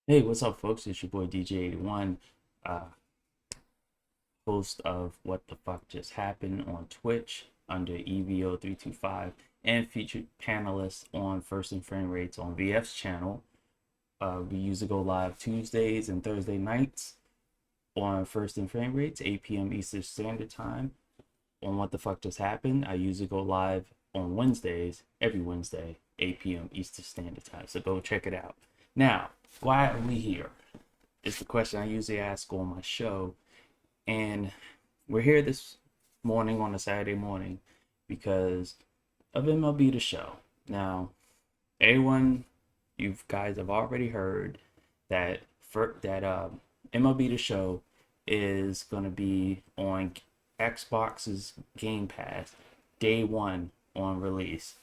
Hey, what's up, folks? It's your boy DJ81, uh, host of What the Fuck Just Happened on Twitch under EVO325, and featured panelist on First and Frame Rates on VF's channel. We usually go live Tuesdays and Thursday nights on First and Frame Rates, 8 p.m. Eastern Standard Time. On What the Fuck Just Happened, I usually go live on Wednesdays, every Wednesday, 8 p.m. Eastern Standard Time. So go check it out. Now, why are we here? Is the question I usually ask on my show. And we're here this morning on a Saturday morning because of MLB The Show. Now, everyone, you guys have already heard that MLB The Show is going to be on Xbox's Gamepass day one on release,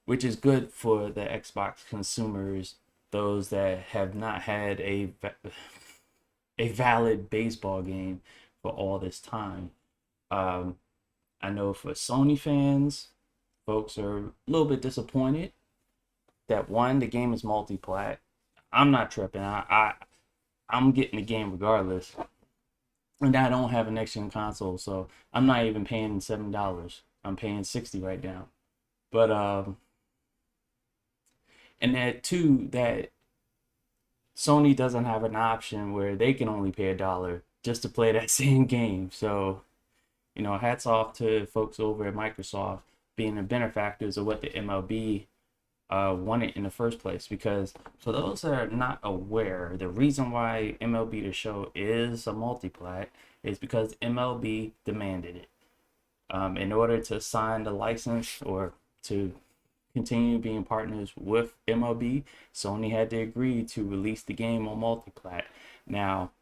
which is good for the Xbox consumers, those that have not had a valid baseball game for all this time. Um, I know for Sony fans, folks are a little bit disappointed that one, the game is multi-plat. I'm not tripping. I'm getting the game regardless, and I don't have a next gen console, so I'm not even paying $7. I'm paying 60 right now. But and that too, that Sony doesn't have an option where they can only pay $1 just to play that same game. So, hats off to folks over at Microsoft being the benefactors of what the MLB wanted in the first place. Because for those that are not aware, the reason why MLB The Show is a multiplat is because MLB demanded it. In order to sign the license or to continue being partners with MLB, Sony had to agree to release the game on multiplat. Now,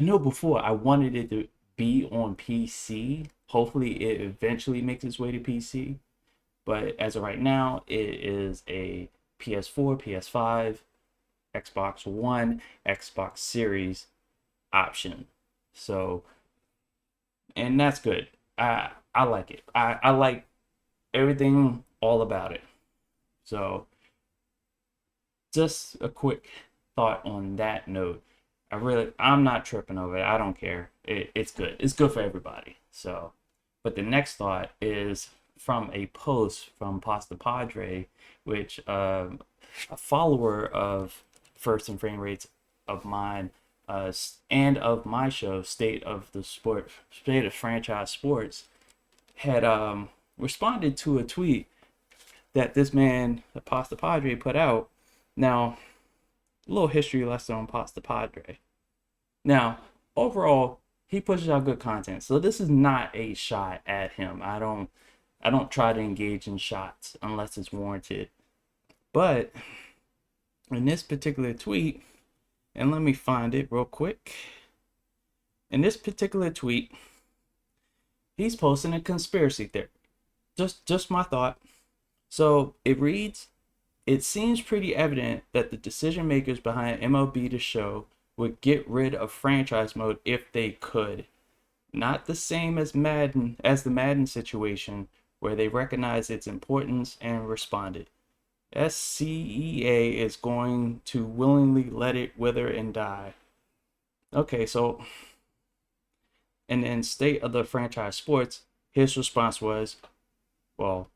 I know before I wanted it to be on PC. Hopefully, it eventually makes its way to PC. But as of right now, it is a PS4, PS5, Xbox One, Xbox Series option. So, and that's good. I like it. I like everything all about it. So, just a quick thought on that note. I'm not tripping over it. I don't care. It's good. It's good for everybody. So, but the next thought is from a post from Pasta Padre, which a follower of First and Frame Rates of mine, and of my show, State of Franchise Sports, had responded to a tweet that this man, the Pasta Padre, put out. Now, a little history lesson on Pasta Padre. Now, overall, he pushes out good content, so this is not a shot at him. I don't try to engage in shots unless it's warranted. But in this particular tweet, and let me find it real quick. In this particular tweet, he's posting a conspiracy theory. Just my thought. So it reads, it seems pretty evident that the decision makers behind MLB The Show would get rid of franchise mode if they could. Not the same as the Madden situation, where they recognized its importance and responded. SCEA is going to willingly let it wither and die. Okay, so, and in State of the Franchise Sports, his response was, well,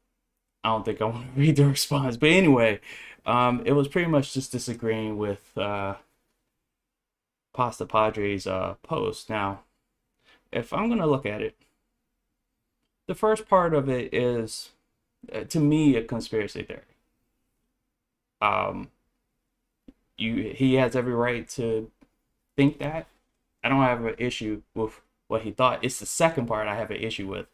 I don't think I want to read the response, but anyway, it was pretty much just disagreeing with Pasta Padre's post. Now, if I'm gonna look at it, the first part of it is, to me, a conspiracy theory. Um, he has every right to think that. I don't have an issue with what he thought. It's the second part I have an issue with,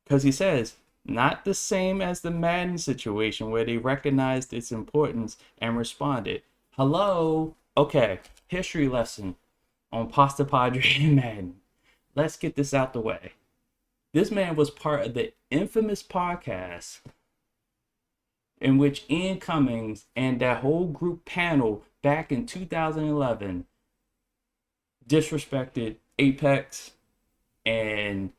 because he says not the same as the Madden situation where they recognized its importance and responded. Hello, okay. History lesson on Pasta Padre and Madden. Let's get this out the way. This man was part of the infamous podcast in which Ian Cummings and that whole group panel back in 2011 disrespected Apex and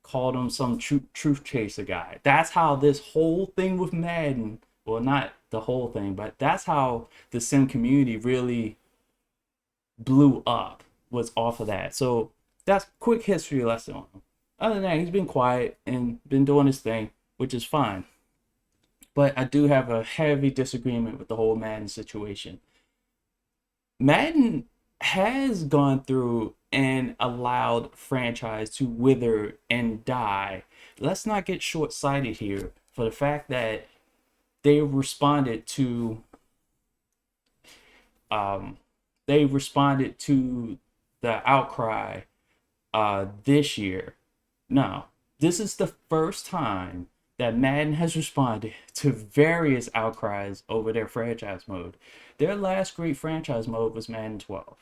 called him some truth chaser guy. That's how this whole thing with Madden, well, not the whole thing, but that's how the sim community really blew up, was off of that. So that's quick history lesson on him. Other than that, he's been quiet and been doing his thing, which is fine. But I do have a heavy disagreement with the whole Madden situation. Madden has gone through and allowed franchise to wither and die. Let's not get short-sighted here for the fact that they responded to the outcry this year. No, this is the first time that Madden has responded to various outcries over their franchise mode. Their last great franchise mode was Madden 12.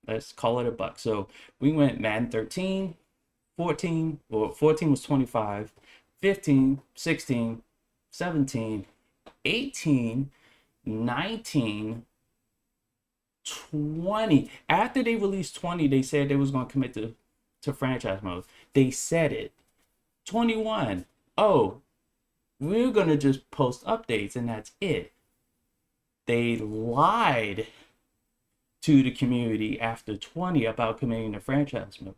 Let's call it a buck. So we went Madden 13, 14, well, 14 was 25, 15, 16, 17, 18, 19, 20. After they released 20, they said they was going to commit to franchise mode. They said it. 21. Oh, we're going to just post updates and that's it. They lied to the community after 20 about committing to franchise mode.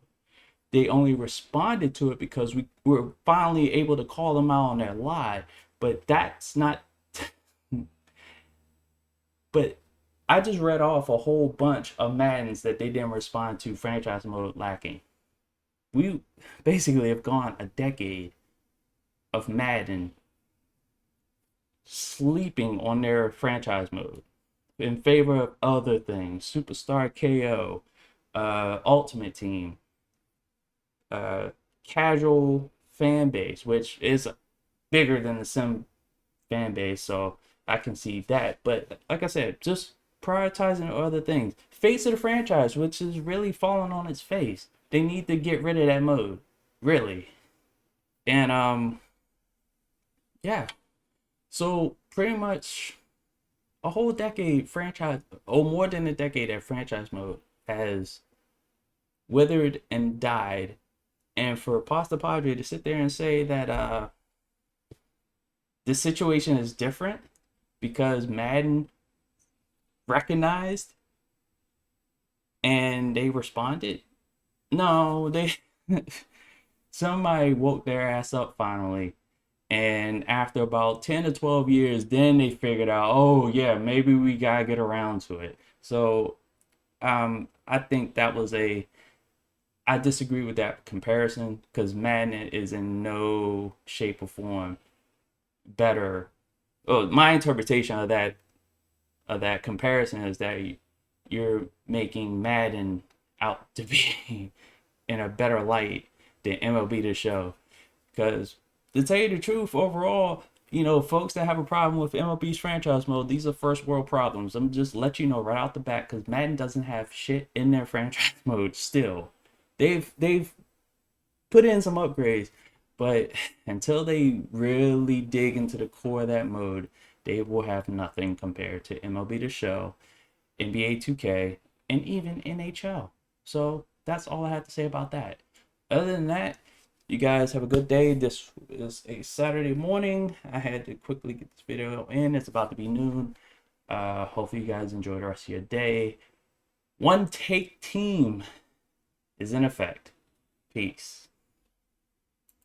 They only responded to it because we were finally able to call them out on their lie. But that's not... But I just read off a whole bunch of Maddens that they didn't respond to franchise mode lacking. We basically have gone a decade of Madden sleeping on their franchise mode in favor of other things. Superstar KO, Ultimate Team, casual fan base, which is bigger than the sim fan base, so I can see that. But like I said, just prioritizing other things. Face of the franchise, which is really falling on its face. They need to get rid of that mode, really. And yeah, so pretty much a whole decade franchise, or more than a decade, that franchise mode has withered and died. And for Pasta Padre to sit there and say that the situation is different because Madden recognized and they responded. No, they somebody woke their ass up finally, and after about 10 to 12 years, then they figured out, oh yeah, maybe we gotta get around to it. So I think that was I disagree with that comparison because Madden is in no shape or form better. Oh, my interpretation of that comparison is that you're making Madden out to be in a better light than MLB The Show. Because to tell you the truth, overall, you know, folks that have a problem with MLB's franchise mode, these are first world problems. I'm just let you know right out the bat because Madden doesn't have shit in their franchise mode still. They've put in some upgrades, but until they really dig into the core of that mode, they will have nothing compared to MLB The Show, NBA 2K, and even NHL. So that's all I have to say about that. Other than that, you guys have a good day. This is a Saturday morning. I had to quickly get this video in. It's about to be noon. Hopefully you guys enjoy the rest of your day. One take team is in effect. Peace.